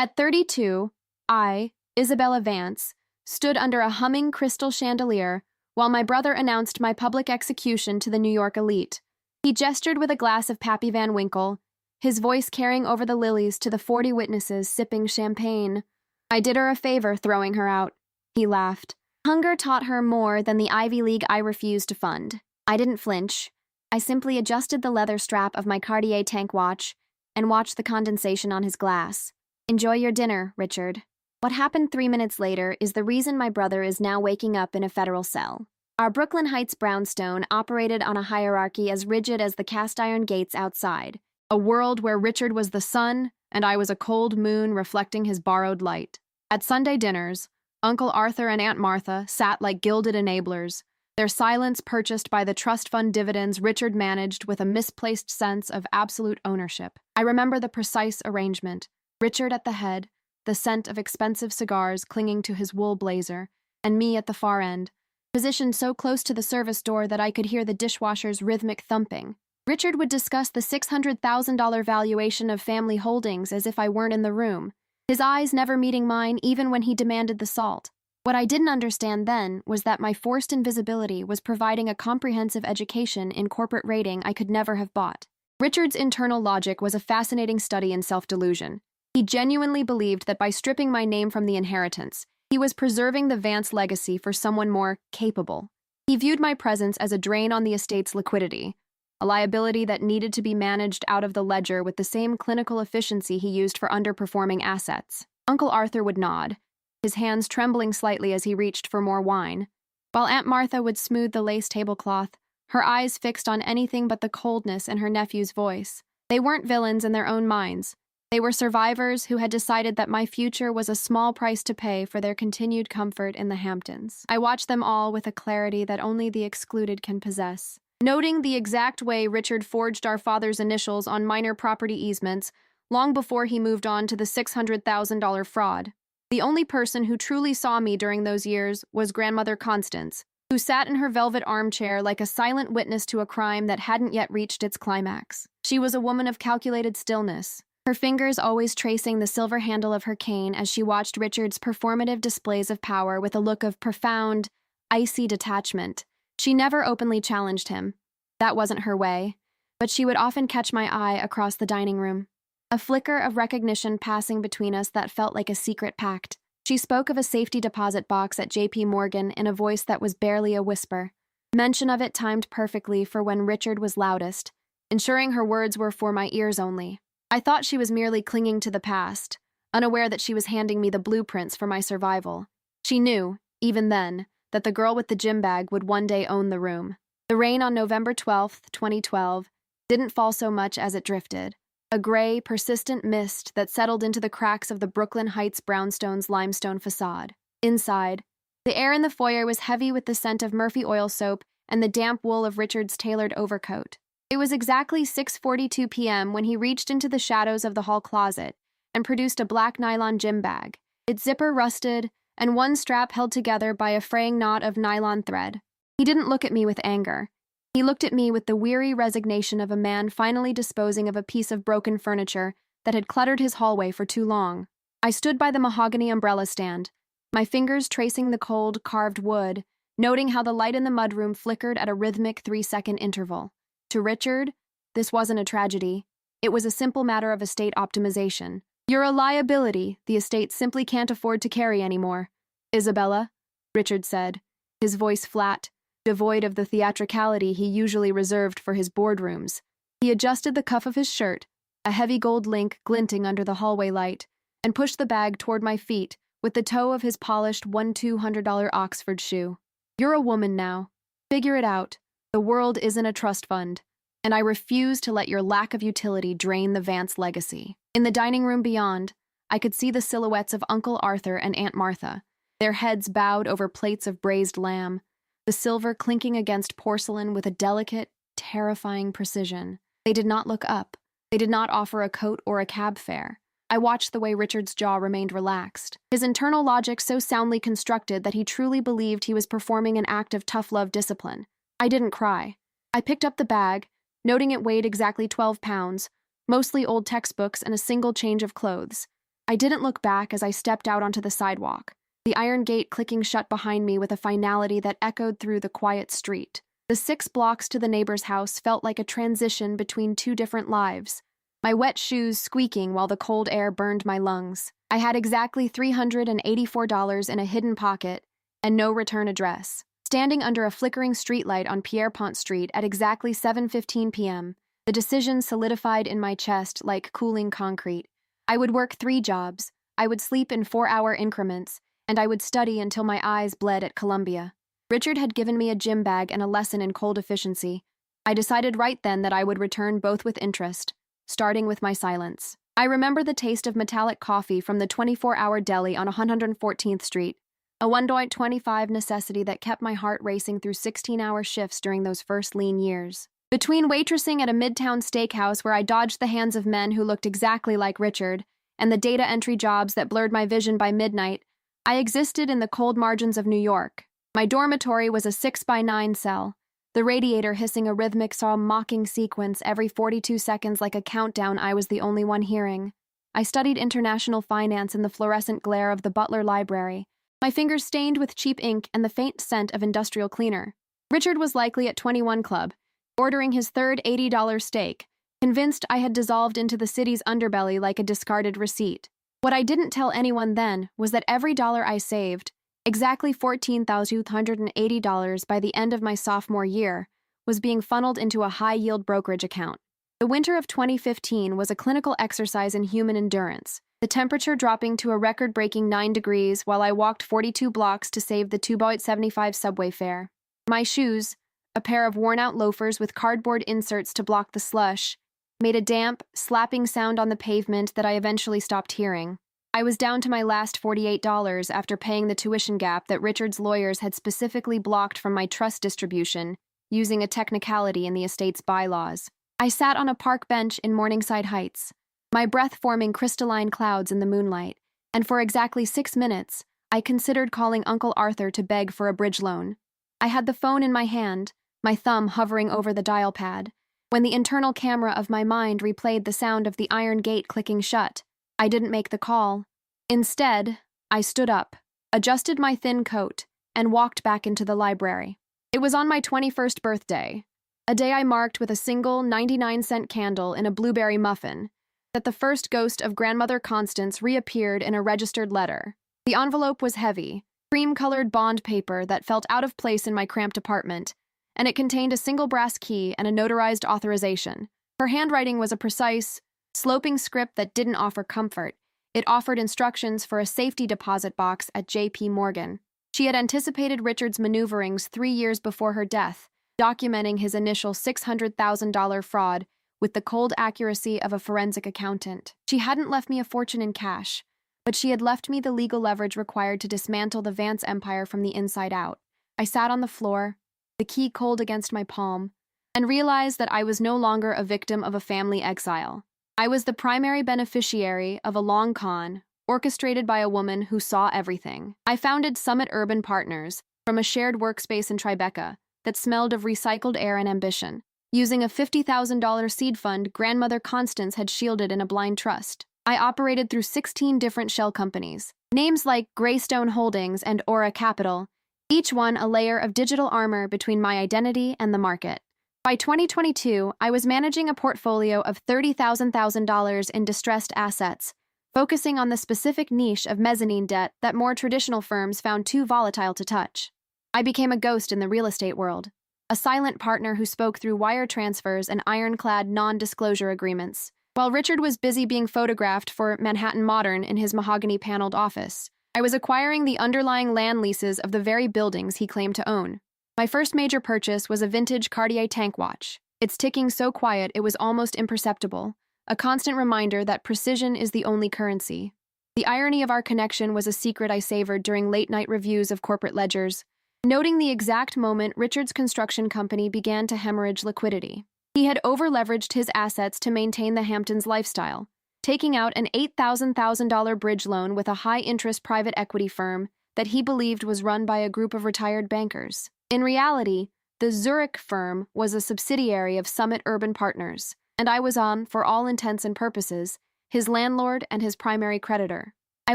At 32, I, Isabella Vance, stood under a humming crystal chandelier while my brother announced my public execution to the New York elite. He gestured with a glass of Pappy Van Winkle, his voice carrying over the lilies to the 40 witnesses sipping champagne. I did her a favor throwing her out. He laughed. Hunger taught her more than the Ivy League I refused to fund. I didn't flinch. I simply adjusted the leather strap of my Cartier tank watch and watched the condensation on his glass. Enjoy your dinner, Richard. What happened 3 minutes later is the reason my brother is now waking up in a federal cell. Our Brooklyn Heights brownstone operated on a hierarchy as rigid as the cast-iron gates outside, a world where Richard was the sun and I was a cold moon reflecting his borrowed light. At Sunday dinners, Uncle Arthur and Aunt Martha sat like gilded enablers, their silence purchased by the trust fund dividends Richard managed with a misplaced sense of absolute ownership. I remember the precise arrangement. Richard at the head, the scent of expensive cigars clinging to his wool blazer, and me at the far end, positioned so close to the service door that I could hear the dishwasher's rhythmic thumping. Richard would discuss the $600,000 valuation of family holdings as if I weren't in the room, his eyes never meeting mine even when he demanded the salt. What I didn't understand then was that my forced invisibility was providing a comprehensive education in corporate rating I could never have bought. Richard's internal logic was a fascinating study in self-delusion. He genuinely believed that by stripping my name from the inheritance, he was preserving the Vance legacy for someone more capable. He viewed my presence as a drain on the estate's liquidity, a liability that needed to be managed out of the ledger with the same clinical efficiency he used for underperforming assets. Uncle Arthur would nod, his hands trembling slightly as he reached for more wine, while Aunt Martha would smooth the lace tablecloth, her eyes fixed on anything but the coldness in her nephew's voice. They weren't villains in their own minds. They were survivors who had decided that my future was a small price to pay for their continued comfort in the Hamptons. I watched them all with a clarity that only the excluded can possess. Noting the exact way Richard forged our father's initials on minor property easements long before he moved on to the $600,000 fraud. The only person who truly saw me during those years was Grandmother Constance, who sat in her velvet armchair like a silent witness to a crime that hadn't yet reached its climax. She was a woman of calculated stillness, her fingers always tracing the silver handle of her cane as she watched Richard's performative displays of power with a look of profound, icy detachment. She never openly challenged him. That wasn't her way, but she would often catch my eye across the dining room, a flicker of recognition passing between us that felt like a secret pact. She spoke of a safety deposit box at J.P. Morgan in a voice that was barely a whisper. Mention of it timed perfectly for when Richard was loudest, ensuring her words were for my ears only. I thought she was merely clinging to the past, unaware that she was handing me the blueprints for my survival. She knew, even then, that the girl with the gym bag would one day own the room. The rain on November 12, 2012, didn't fall so much as it drifted, a gray, persistent mist that settled into the cracks of the Brooklyn Heights brownstone's limestone facade. Inside, the air in the foyer was heavy with the scent of Murphy oil soap and the damp wool of Richard's tailored overcoat. It was exactly 6:42 p.m. when he reached into the shadows of the hall closet and produced a black nylon gym bag, its zipper rusted and one strap held together by a fraying knot of nylon thread. He didn't look at me with anger. He looked at me with the weary resignation of a man finally disposing of a piece of broken furniture that had cluttered his hallway for too long. I stood by the mahogany umbrella stand, my fingers tracing the cold, carved wood, noting how the light in the mudroom flickered at a rhythmic 3-second interval. To Richard, this wasn't a tragedy. It was a simple matter of estate optimization. You're a liability the estate simply can't afford to carry anymore. Isabella, Richard said, his voice flat, devoid of the theatricality he usually reserved for his boardrooms. He adjusted the cuff of his shirt, a heavy gold link glinting under the hallway light, and pushed the bag toward my feet with the toe of his polished $1,200 Oxford shoe. You're a woman now. Figure it out. The world isn't a trust fund, and I refuse to let your lack of utility drain the Vance legacy. In the dining room beyond, I could see the silhouettes of Uncle Arthur and Aunt Martha, their heads bowed over plates of braised lamb, the silver clinking against porcelain with a delicate, terrifying precision. They did not look up. They did not offer a coat or a cab fare. I watched the way Richard's jaw remained relaxed, his internal logic so soundly constructed that he truly believed he was performing an act of tough love discipline. I didn't cry. I picked up the bag, noting it weighed exactly 12 pounds, mostly old textbooks and a single change of clothes. I didn't look back as I stepped out onto the sidewalk, the iron gate clicking shut behind me with a finality that echoed through the quiet street. The 6 blocks to the neighbor's house felt like a transition between 2 different lives, my wet shoes squeaking while the cold air burned my lungs. I had exactly $384 in a hidden pocket and no return address. Standing under a flickering streetlight on Pierrepont Street at exactly 7:15 p.m., the decision solidified in my chest like cooling concrete. I would work 3 jobs, I would sleep in 4-hour increments, and I would study until my eyes bled at Columbia. Richard had given me a gym bag and a lesson in cold efficiency. I decided right then that I would return both with interest, starting with my silence. I remember the taste of metallic coffee from the 24-hour deli on 114th Street, a $1.25 necessity that kept my heart racing through 16-hour shifts during those first lean years. Between waitressing at a midtown steakhouse where I dodged the hands of men who looked exactly like Richard, and the data entry jobs that blurred my vision by midnight, I existed in the cold margins of New York. My dormitory was a 6x9 cell, the radiator hissing a rhythmic mocking sequence every 42 seconds like a countdown I was the only one hearing. I studied international finance in the fluorescent glare of the Butler Library, my fingers stained with cheap ink and the faint scent of industrial cleaner. Richard was likely at 21 Club, ordering his third $80 steak, convinced I had dissolved into the city's underbelly like a discarded receipt. What I didn't tell anyone then was that every dollar I saved, exactly $14,280 by the end of my sophomore year, was being funneled into a high-yield brokerage account. The winter of 2015 was a clinical exercise in human endurance, the temperature dropping to a record-breaking 9 degrees while I walked 42 blocks to save the $2.75 subway fare. My shoes, a pair of worn-out loafers with cardboard inserts to block the slush, made a damp, slapping sound on the pavement that I eventually stopped hearing. I was down to my last $48 after paying the tuition gap that Richard's lawyers had specifically blocked from my trust distribution, using a technicality in the estate's bylaws. I sat on a park bench in Morningside Heights, my breath forming crystalline clouds in the moonlight, and for exactly 6 minutes, I considered calling Uncle Arthur to beg for a bridge loan. I had the phone in my hand, my thumb hovering over the dial pad, when the internal camera of my mind replayed the sound of the iron gate clicking shut. I didn't make the call. Instead, I stood up, adjusted my thin coat, and walked back into the library. It was on my 21st birthday, a day I marked with a single 99-cent candle in a blueberry muffin, that the first ghost of Grandmother Constance reappeared in a registered letter. The envelope was heavy, cream-colored bond paper that felt out of place in my cramped apartment, and it contained a single brass key and a notarized authorization. Her handwriting was a precise, sloping script that didn't offer comfort. It offered instructions for a safety deposit box at J.P. Morgan. She had anticipated Richard's maneuverings 3 years before her death, documenting his initial $600,000 fraud with the cold accuracy of a forensic accountant. She hadn't left me a fortune in cash, but she had left me the legal leverage required to dismantle the Vance empire from the inside out. I sat on the floor, the key cold against my palm, and realized that I was no longer a victim of a family exile. I was the primary beneficiary of a long con, orchestrated by a woman who saw everything. I founded Summit Urban Partners from a shared workspace in Tribeca that smelled of recycled air and ambition, using a $50,000 seed fund Grandmother Constance had shielded in a blind trust. I operated through 16 different shell companies, names like Greystone Holdings and Aura Capital, each one a layer of digital armor between my identity and the market. By 2022, I was managing a portfolio of $30,000 in distressed assets, focusing on the specific niche of mezzanine debt that more traditional firms found too volatile to touch. I became a ghost in the real estate world, a silent partner who spoke through wire transfers and ironclad non-disclosure agreements. While Richard was busy being photographed for Manhattan Modern in his mahogany-paneled office, I was acquiring the underlying land leases of the very buildings he claimed to own. My first major purchase was a vintage Cartier tank watch, its ticking so quiet it was almost imperceptible, a constant reminder that precision is the only currency. The irony of our connection was a secret I savored during late-night reviews of corporate ledgers, noting the exact moment Richard's construction company began to hemorrhage liquidity. He had over-leveraged his assets to maintain the Hamptons lifestyle, taking out an $8,000 bridge loan with a high-interest private equity firm that he believed was run by a group of retired bankers. In reality, the Zurich firm was a subsidiary of Summit Urban Partners, and I was on, for all intents and purposes, his landlord, and his primary creditor. I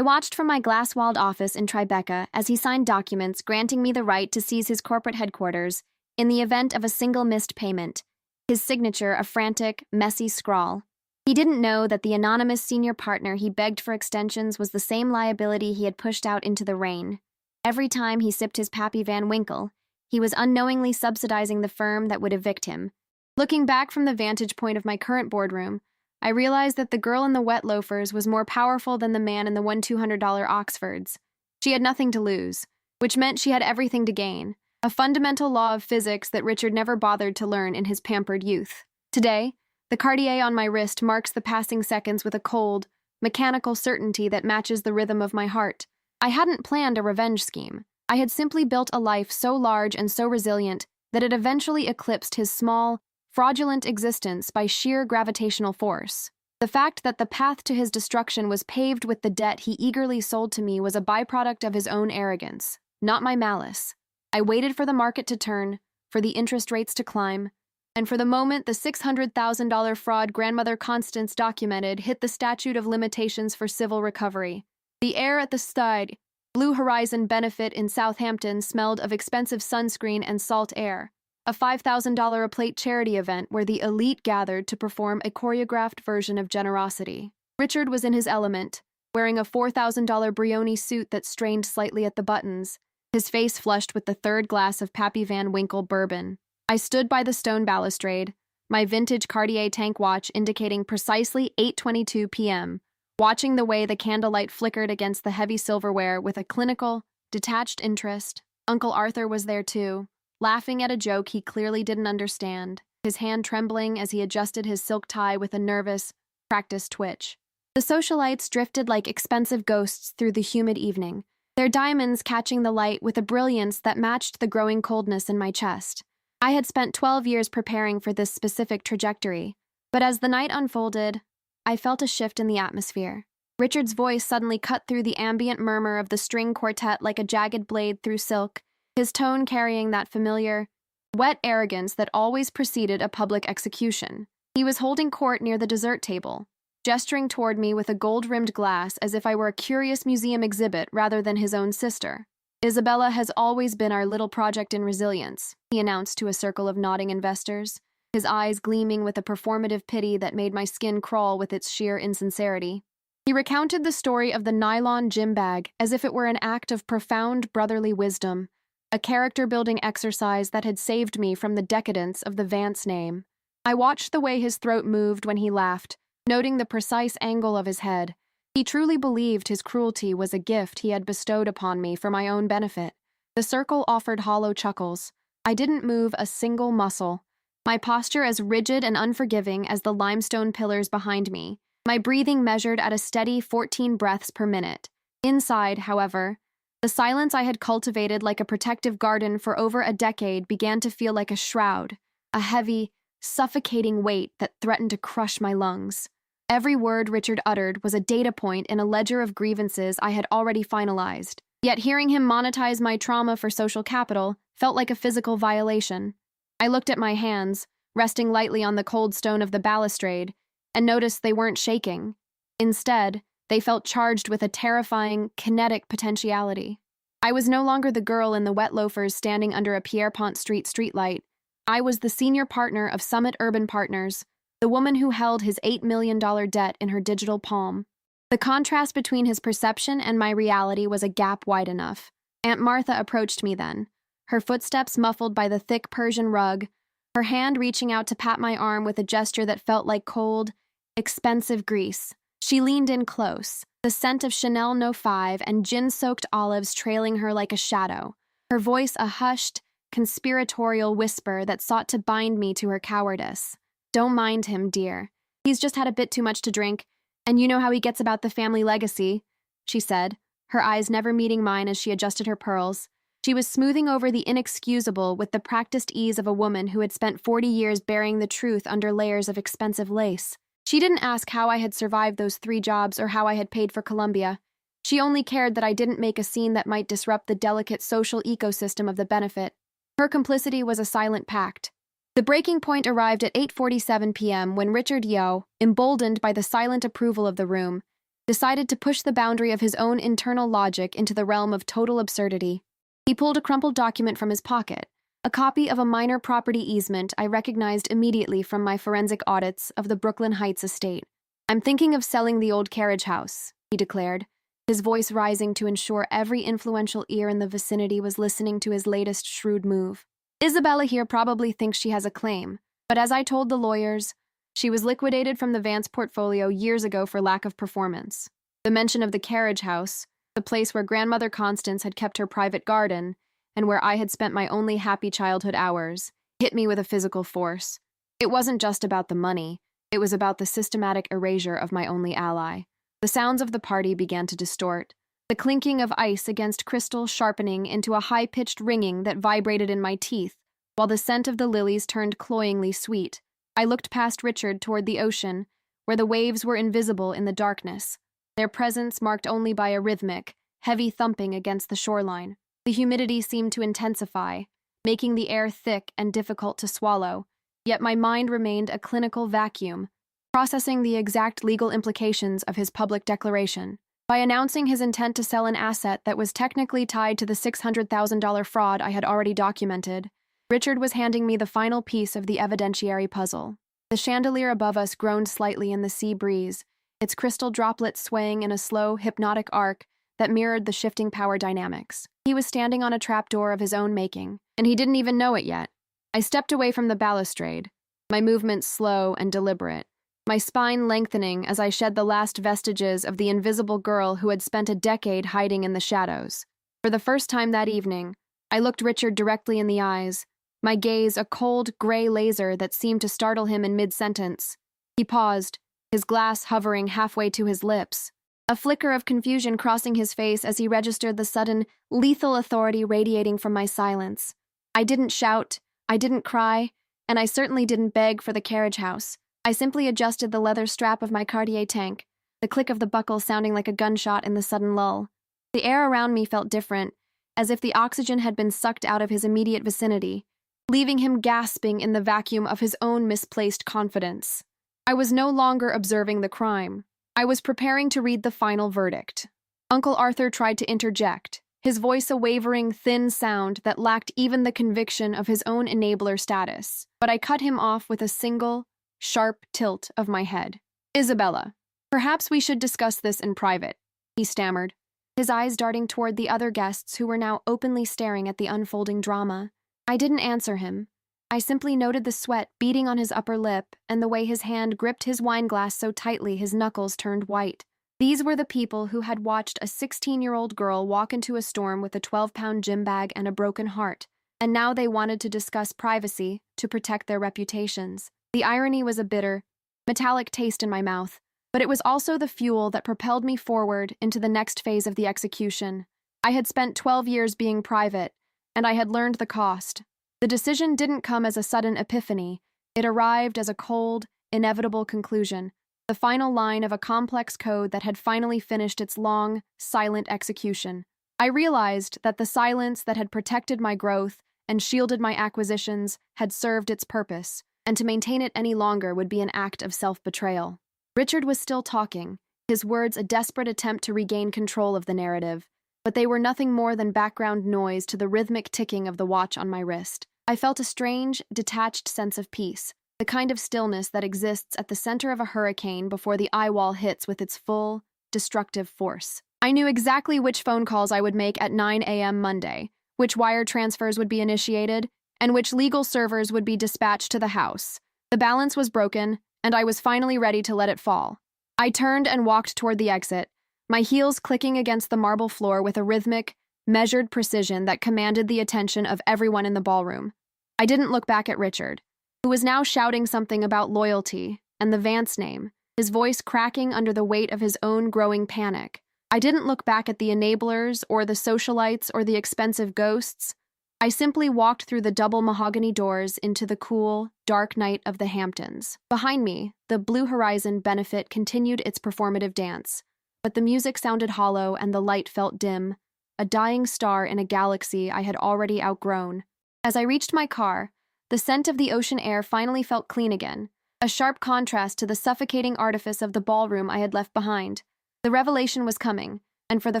watched from my glass-walled office in Tribeca as he signed documents granting me the right to seize his corporate headquarters in the event of a single missed payment, his signature a frantic, messy scrawl. He didn't know that the anonymous senior partner he begged for extensions was the same liability he had pushed out into the rain. Every time he sipped his Pappy Van Winkle, he was unknowingly subsidizing the firm that would evict him. Looking back from the vantage point of my current boardroom, I realized that the girl in the wet loafers was more powerful than the man in the $200 Oxfords. She had nothing to lose, which meant she had everything to gain, a fundamental law of physics that Richard never bothered to learn in his pampered youth. Today, the Cartier on my wrist marks the passing seconds with a cold, mechanical certainty that matches the rhythm of my heart. I hadn't planned a revenge scheme. I had simply built a life so large and so resilient that it eventually eclipsed his small, fraudulent existence by sheer gravitational force. The fact that the path to his destruction was paved with the debt he eagerly sold to me was a byproduct of his own arrogance, not my malice. I waited for the market to turn, for the interest rates to climb, and for the moment the $600,000 fraud Grandmother Constance documented hit the statute of limitations for civil recovery. The air at the Stade, Blue Horizon benefit in Southampton smelled of expensive sunscreen and salt air, a $5,000 a plate charity event where the elite gathered to perform a choreographed version of generosity. Richard was in his element, wearing a $4,000 Brioni suit that strained slightly at the buttons, his face flushed with the third glass of Pappy Van Winkle bourbon. I stood by the stone balustrade, my vintage Cartier tank watch indicating precisely 8:22 p.m., watching the way the candlelight flickered against the heavy silverware with a clinical, detached interest. Uncle Arthur was there too, laughing at a joke he clearly didn't understand, his hand trembling as he adjusted his silk tie with a nervous, practiced twitch. The socialites drifted like expensive ghosts through the humid evening, their diamonds catching the light with a brilliance that matched the growing coldness in my chest. I had spent 12 years preparing for this specific trajectory, but as the night unfolded, I felt a shift in the atmosphere. Richard's voice suddenly cut through the ambient murmur of the string quartet like a jagged blade through silk, his tone carrying that familiar, wet arrogance that always preceded a public execution. He was holding court near the dessert table, gesturing toward me with a gold-rimmed glass as if I were a curious museum exhibit rather than his own sister. "Isabella has always been our little project in resilience," he announced to a circle of nodding investors, his eyes gleaming with a performative pity that made my skin crawl with its sheer insincerity. He recounted the story of the nylon gym bag as if it were an act of profound brotherly wisdom, a character-building exercise that had saved me from the decadence of the Vance name. I watched the way his throat moved when he laughed, noting the precise angle of his head. He truly believed his cruelty was a gift he had bestowed upon me for my own benefit. The circle offered hollow chuckles. I didn't move a single muscle, my posture as rigid and unforgiving as the limestone pillars behind me, my breathing measured at a steady 14 breaths per minute. Inside, however, the silence I had cultivated like a protective garden for over a decade began to feel like a shroud, a heavy, suffocating weight that threatened to crush my lungs. Every word Richard uttered was a data point in a ledger of grievances I had already finalized. Yet hearing him monetize my trauma for social capital felt like a physical violation. I looked at my hands, resting lightly on the cold stone of the balustrade, and noticed they weren't shaking. Instead, they felt charged with a terrifying, kinetic potentiality. I was no longer the girl in the wet loafers standing under a Pierrepont Street streetlight. I was the senior partner of Summit Urban Partners, the woman who held his $8 million debt in her digital palm. The contrast between his perception and my reality was a gap wide enough. Aunt Martha approached me then, her footsteps muffled by the thick Persian rug, her hand reaching out to pat my arm with a gesture that felt like cold, expensive grease. She leaned in close, the scent of Chanel No. 5 and gin-soaked olives trailing her like a shadow, her voice a hushed, conspiratorial whisper that sought to bind me to her cowardice. "Don't mind him, dear. He's just had a bit too much to drink, and you know how he gets about the family legacy," she said, her eyes never meeting mine as she adjusted her pearls. She was smoothing over the inexcusable with the practiced ease of a woman who had spent 40 years burying the truth under layers of expensive lace. She didn't ask how I had survived those 3 jobs or how I had paid for Columbia. She only cared that I didn't make a scene that might disrupt the delicate social ecosystem of the benefit. Her complicity was a silent pact. The breaking point arrived at 8:47 p.m. when Richard Yeo, emboldened by the silent approval of the room, decided to push the boundary of his own internal logic into the realm of total absurdity. He pulled a crumpled document from his pocket, a copy of a minor property easement I recognized immediately from my forensic audits of the Brooklyn Heights estate. "I'm thinking of selling the old carriage house," he declared, his voice rising to ensure every influential ear in the vicinity was listening to his latest shrewd move. "Isabella here probably thinks she has a claim, but as I told the lawyers, she was liquidated from the Vance portfolio years ago for lack of performance." The mention of the carriage house, the place where Grandmother Constance had kept her private garden, and where I had spent my only happy childhood hours, hit me with a physical force. It wasn't just about the money, it was about the systematic erasure of my only ally. The sounds of the party began to distort, the clinking of ice against crystal sharpening into a high-pitched ringing that vibrated in my teeth, while the scent of the lilies turned cloyingly sweet. I looked past Richard toward the ocean, where the waves were invisible in the darkness, their presence marked only by a rhythmic, heavy thumping against the shoreline. The humidity seemed to intensify, making the air thick and difficult to swallow, yet my mind remained a clinical vacuum, processing the exact legal implications of his public declaration. By announcing his intent to sell an asset that was technically tied to the $600,000 fraud I had already documented, Richard was handing me the final piece of the evidentiary puzzle. The chandelier above us groaned slightly in the sea breeze, its crystal droplets swaying in a slow, hypnotic arc that mirrored the shifting power dynamics. He was standing on a trapdoor of his own making, and he didn't even know it yet. I stepped away from the balustrade, my movements slow and deliberate, my spine lengthening as I shed the last vestiges of the invisible girl who had spent a decade hiding in the shadows. For the first time that evening, I looked Richard directly in the eyes, my gaze a cold, gray laser that seemed to startle him in mid-sentence. He paused, his glass hovering halfway to his lips, a flicker of confusion crossing his face as he registered the sudden, lethal authority radiating from my silence. I didn't shout, I didn't cry, and I certainly didn't beg for the carriage house. I simply adjusted the leather strap of my Cartier tank, the click of the buckle sounding like a gunshot in the sudden lull. The air around me felt different, as if the oxygen had been sucked out of his immediate vicinity, leaving him gasping in the vacuum of his own misplaced confidence. I was no longer observing the crime. I was preparing to read the final verdict. Uncle Arthur tried to interject, his voice a wavering, thin sound that lacked even the conviction of his own enabler status. But I cut him off with a single, sharp tilt of my head. "Isabella, perhaps we should discuss this in private," he stammered, his eyes darting toward the other guests who were now openly staring at the unfolding drama. I didn't answer him. I simply noted the sweat beading on his upper lip and the way his hand gripped his wineglass so tightly his knuckles turned white. These were the people who had watched a 16-year-old girl walk into a storm with a 12-pound gym bag and a broken heart, and now they wanted to discuss privacy to protect their reputations. The irony was a bitter, metallic taste in my mouth, but it was also the fuel that propelled me forward into the next phase of the execution. I had spent 12 years being private, and I had learned the cost. The decision didn't come as a sudden epiphany. It arrived as a cold, inevitable conclusion, the final line of a complex code that had finally finished its long, silent execution. I realized that the silence that had protected my growth and shielded my acquisitions had served its purpose, and to maintain it any longer would be an act of self-betrayal. Richard was still talking, his words a desperate attempt to regain control of the narrative, but they were nothing more than background noise to the rhythmic ticking of the watch on my wrist. I felt a strange, detached sense of peace, the kind of stillness that exists at the center of a hurricane before the eye wall hits with its full, destructive force. I knew exactly which phone calls I would make at 9 a.m. Monday, which wire transfers would be initiated, and which legal servers would be dispatched to the house. The balance was broken, and I was finally ready to let it fall. I turned and walked toward the exit, my heels clicking against the marble floor with a rhythmic, measured precision that commanded the attention of everyone in the ballroom. I didn't look back at Richard, who was now shouting something about loyalty and the Vance name, his voice cracking under the weight of his own growing panic. I didn't look back at the enablers or the socialites or the expensive ghosts. I simply walked through the double mahogany doors into the cool, dark night of the Hamptons. Behind me, the Blue Horizon benefit continued its performative dance, but the music sounded hollow and the light felt dim, a dying star in a galaxy I had already outgrown. As I reached my car, The scent of the ocean air finally felt clean again, a sharp contrast to the suffocating artifice of the ballroom I had left behind. The revelation was coming, and for the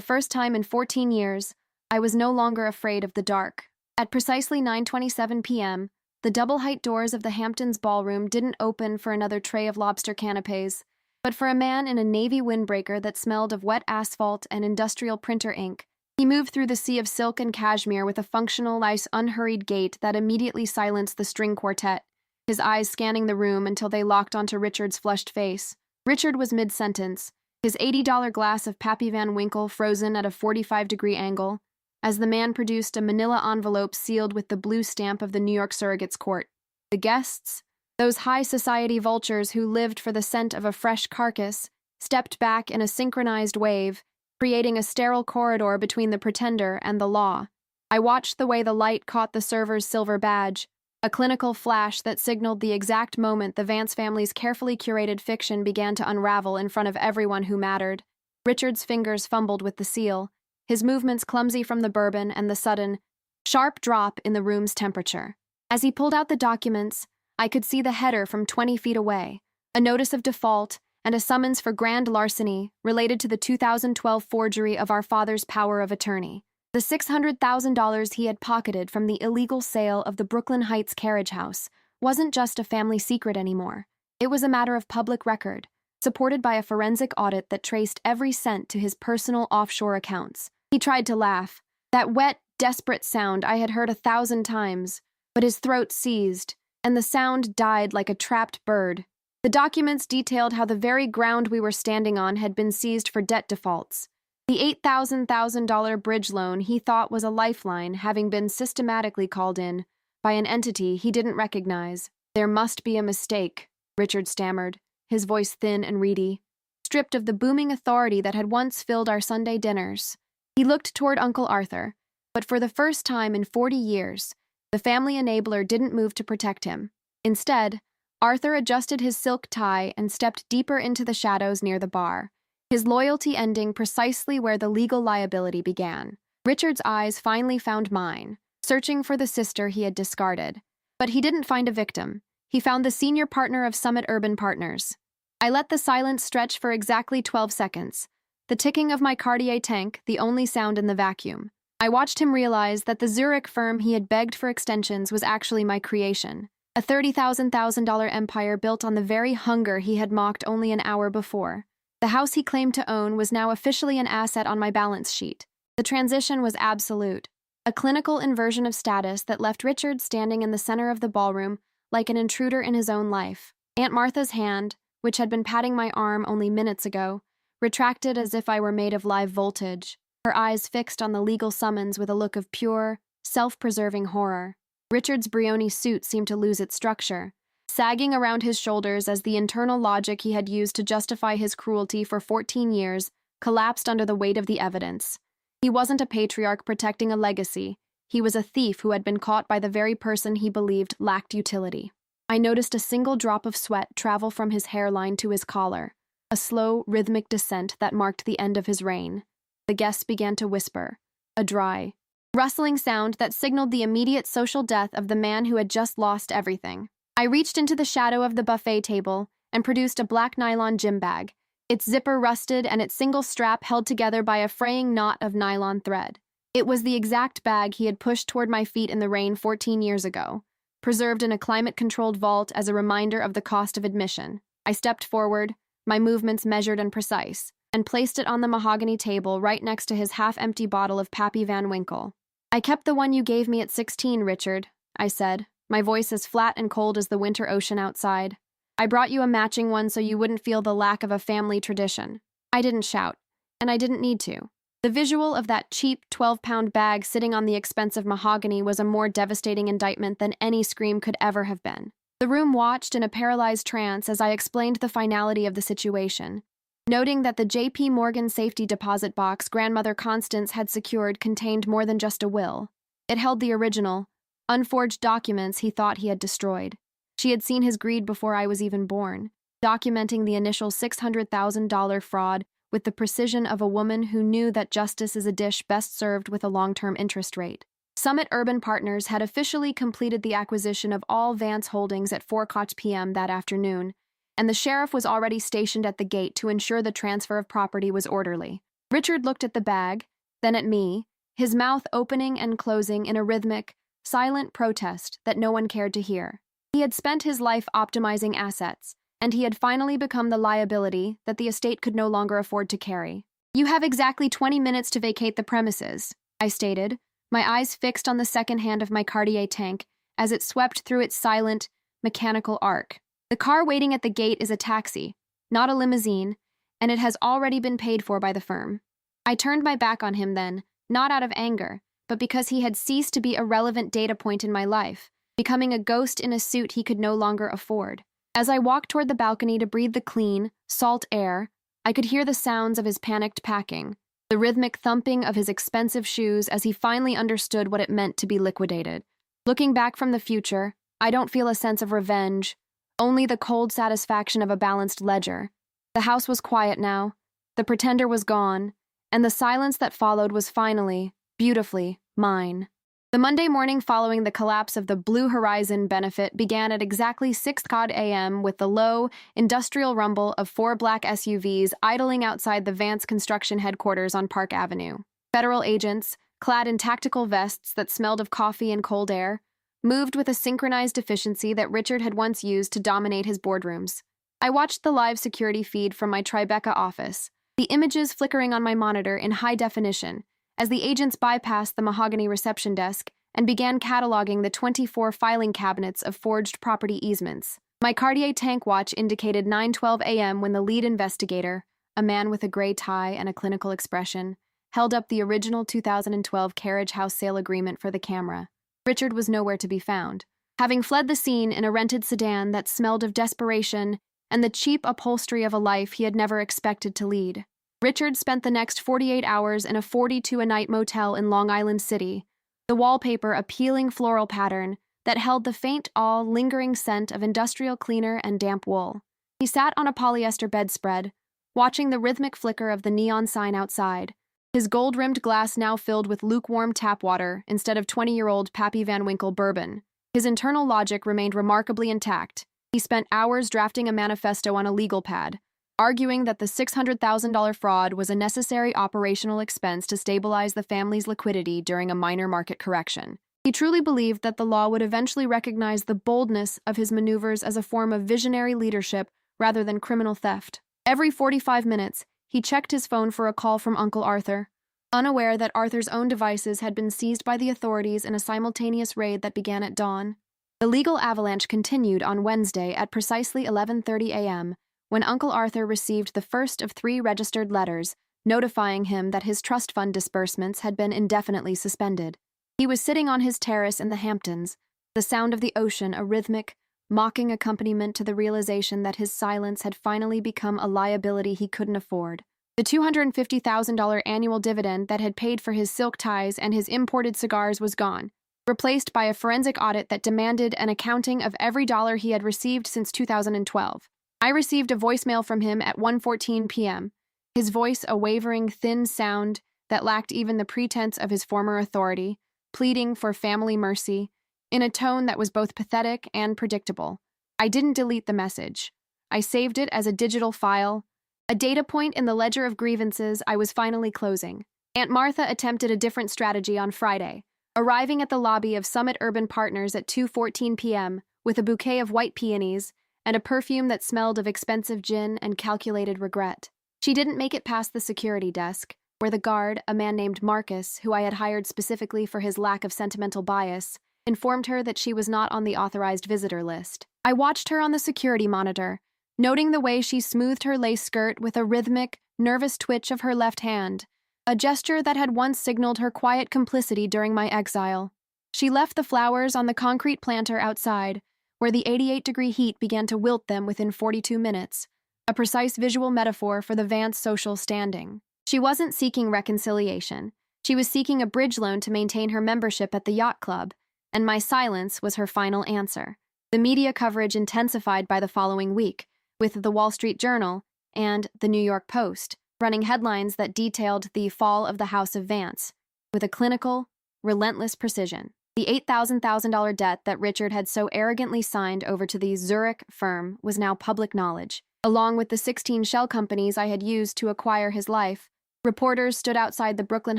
first time in 14 years, I was no longer afraid of the dark. At precisely 9:27 p.m., the double-height doors of the Hamptons ballroom didn't open for another tray of lobster canapes, but for a man in a navy windbreaker that smelled of wet asphalt and industrial printer ink. He moved through the sea of silk and cashmere with a functional, nice, unhurried gait that immediately silenced the string quartet, his eyes scanning the room until they locked onto Richard's flushed face. Richard was mid-sentence, his $80 glass of Pappy Van Winkle frozen at a 45-degree angle, as the man produced a manila envelope sealed with the blue stamp of the New York Surrogates Court. The guests, those high society vultures who lived for the scent of a fresh carcass, stepped back in a synchronized wave, creating a sterile corridor between the pretender and the law. I watched the way the light caught the server's silver badge, a clinical flash that signaled the exact moment the Vance family's carefully curated fiction began to unravel in front of everyone who mattered. Richard's fingers fumbled with the seal, his movements clumsy from the bourbon and the sudden, sharp drop in the room's temperature. As he pulled out the documents, I could see the header from 20 feet away, a notice of default and a summons for grand larceny related to the 2012 forgery of our father's power of attorney. The $600,000 he had pocketed from the illegal sale of the Brooklyn Heights carriage house wasn't just a family secret anymore. It was a matter of public record, supported by a forensic audit that traced every cent to his personal offshore accounts. He tried to laugh, that wet, desperate sound I had heard 1,000 times, but his throat seized, and the sound died like a trapped bird. The documents detailed how the very ground we were standing on had been seized for debt defaults. The $8,000 bridge loan he thought was a lifeline having been systematically called in by an entity he didn't recognize. "There must be a mistake," Richard stammered, his voice thin and reedy, stripped of the booming authority that had once filled our Sunday dinners. He looked toward Uncle Arthur, but for the first time in 40 years, the family enabler didn't move to protect him. Instead, Arthur adjusted his silk tie and stepped deeper into the shadows near the bar, his loyalty ending precisely where the legal liability began. Richard's eyes finally found mine, searching for the sister he had discarded. But he didn't find a victim. He found the senior partner of Summit Urban Partners. I let the silence stretch for exactly 12 seconds, the ticking of my Cartier tank the only sound in the vacuum. I watched him realize that the Zurich firm he had begged for extensions was actually my creation, a $30,000 empire built on the very hunger he had mocked only an hour before. The house he claimed to own was now officially an asset on my balance sheet. The transition was absolute, a clinical inversion of status that left Richard standing in the center of the ballroom like an intruder in his own life. Aunt Martha's hand, which had been patting my arm only minutes ago, retracted as if I were made of live voltage, her eyes fixed on the legal summons with a look of pure, self-preserving horror. Richard's Brioni suit seemed to lose its structure, sagging around his shoulders as the internal logic he had used to justify his cruelty for 14 years collapsed under the weight of the evidence. He wasn't a patriarch protecting a legacy. He was a thief who had been caught by the very person he believed lacked utility. I noticed a single drop of sweat travel from his hairline to his collar, a slow, rhythmic descent that marked the end of his reign. The guests began to whisper, a dry, rustling sound that signaled the immediate social death of the man who had just lost everything. I reached into the shadow of the buffet table and produced a black nylon gym bag, its zipper rusted and its single strap held together by a fraying knot of nylon thread. It was the exact bag he had pushed toward my feet in the rain 14 years ago, preserved in a climate-controlled vault as a reminder of the cost of admission. I stepped forward, my movements measured and precise, and placed it on the mahogany table right next to his half-empty bottle of Pappy Van Winkle. "I kept the one you gave me at 16, Richard," I said, my voice as flat and cold as the winter ocean outside. "I brought you a matching one so you wouldn't feel the lack of a family tradition." I didn't shout, and I didn't need to. The visual of that cheap 12-pound bag sitting on the expensive mahogany was a more devastating indictment than any scream could ever have been. The room watched in a paralyzed trance as I explained the finality of the situation, noting that the J.P. Morgan safety deposit box Grandmother Constance had secured contained more than just a will. It held the original, unforged documents he thought he had destroyed. She had seen his greed before I was even born, documenting the initial $600,000 fraud with the precision of a woman who knew that justice is a dish best served with a long-term interest rate. Summit Urban Partners had officially completed the acquisition of all Vance holdings at 4:00 p.m. that afternoon, and the sheriff was already stationed at the gate to ensure the transfer of property was orderly. Richard looked at the bag, then at me, his mouth opening and closing in a rhythmic, silent protest that no one cared to hear. He had spent his life optimizing assets, and he had finally become the liability that the estate could no longer afford to carry. "You have exactly 20 minutes to vacate the premises," I stated, my eyes fixed on the second hand of my Cartier tank as it swept through its silent, mechanical arc. "The car waiting at the gate is a taxi, not a limousine, and it has already been paid for by the firm." I turned my back on him then, not out of anger, but because he had ceased to be a relevant data point in my life, becoming a ghost in a suit he could no longer afford. As I walked toward the balcony to breathe the clean, salt air, I could hear the sounds of his panicked packing, the rhythmic thumping of his expensive shoes as he finally understood what it meant to be liquidated. Looking back from the future, I don't feel a sense of revenge, only the cold satisfaction of a balanced ledger. The house was quiet now, the pretender was gone, and the silence that followed was finally, beautifully, mine. The Monday morning following the collapse of the Blue Horizon benefit began at exactly 6:00 a.m. with the low, industrial rumble of 4 black SUVs idling outside the Vance Construction headquarters on Park Avenue. Federal agents, clad in tactical vests that smelled of coffee and cold air, moved with a synchronized efficiency that Richard had once used to dominate his boardrooms. I watched the live security feed from my Tribeca office, the images flickering on my monitor in high definition, as the agents bypassed the mahogany reception desk and began cataloging the 24 filing cabinets of forged property easements. My Cartier tank watch indicated 9:12 a.m. when the lead investigator, a man with a gray tie and a clinical expression, held up the original 2012 carriage house sale agreement for the camera. Richard was nowhere to be found, having fled the scene in a rented sedan that smelled of desperation and the cheap upholstery of a life he had never expected to lead. Richard spent the next 48 hours in a 42-a-night motel in Long Island City, the wallpaper a peeling floral pattern that held the faint, lingering scent of industrial cleaner and damp wool. He sat on a polyester bedspread, watching the rhythmic flicker of the neon sign outside, his gold-rimmed glass now filled with lukewarm tap water instead of 20-year-old Pappy Van Winkle bourbon. His internal logic remained remarkably intact. He spent hours drafting a manifesto on a legal pad, arguing that the $600,000 fraud was a necessary operational expense to stabilize the family's liquidity during a minor market correction. He truly believed that the law would eventually recognize the boldness of his maneuvers as a form of visionary leadership rather than criminal theft. Every 45 minutes, he checked his phone for a call from Uncle Arthur, unaware that Arthur's own devices had been seized by the authorities in a simultaneous raid that began at dawn. The legal avalanche continued on Wednesday at precisely 11:30 a.m., when Uncle Arthur received the first of 3 registered letters notifying him that his trust fund disbursements had been indefinitely suspended. He was sitting on his terrace in the Hamptons, the sound of the ocean a rhythmic, mocking accompaniment to the realization that his silence had finally become a liability he couldn't afford. The $250,000 annual dividend that had paid for his silk ties and his imported cigars was gone, replaced by a forensic audit that demanded an accounting of every dollar he had received since 2012. I received a voicemail from him at 1:14 p.m., his voice a wavering, thin sound that lacked even the pretense of his former authority, pleading for family mercy, in a tone that was both pathetic and predictable. I didn't delete the message. I saved it as a digital file, a data point in the ledger of grievances I was finally closing. Aunt Martha attempted a different strategy on Friday, arriving at the lobby of Summit Urban Partners at 2:14 p.m. with a bouquet of white peonies and a perfume that smelled of expensive gin and calculated regret. She didn't make it past the security desk, where the guard, a man named Marcus, who I had hired specifically for his lack of sentimental bias, informed her that she was not on the authorized visitor list. I watched her on the security monitor, noting the way she smoothed her lace skirt with a rhythmic, nervous twitch of her left hand, a gesture that had once signaled her quiet complicity during my exile. She left the flowers on the concrete planter outside, where the 88-degree heat began to wilt them within 42 minutes, a precise visual metaphor for the Vance social standing. She wasn't seeking reconciliation. She was seeking a bridge loan to maintain her membership at the yacht club, and my silence was her final answer. The media coverage intensified by the following week, with the Wall Street Journal and the New York Post running headlines that detailed the fall of the House of Vance, with a clinical, relentless precision. The $8,000 debt that Richard had so arrogantly signed over to the Zurich firm was now public knowledge. Along with the 16 shell companies I had used to acquire his life, reporters stood outside the Brooklyn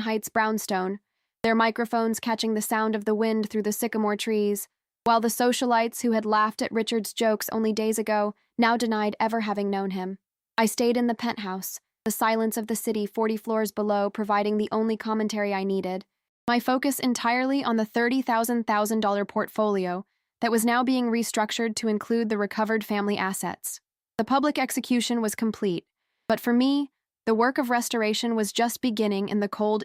Heights brownstone, their microphones catching the sound of the wind through the sycamore trees, while the socialites who had laughed at Richard's jokes only days ago now denied ever having known him. I stayed in the penthouse, the silence of the city 40 floors below providing the only commentary I needed, my focus entirely on the $30,000 portfolio that was now being restructured to include the recovered family assets. The public execution was complete, but for me, the work of restoration was just beginning in the cold,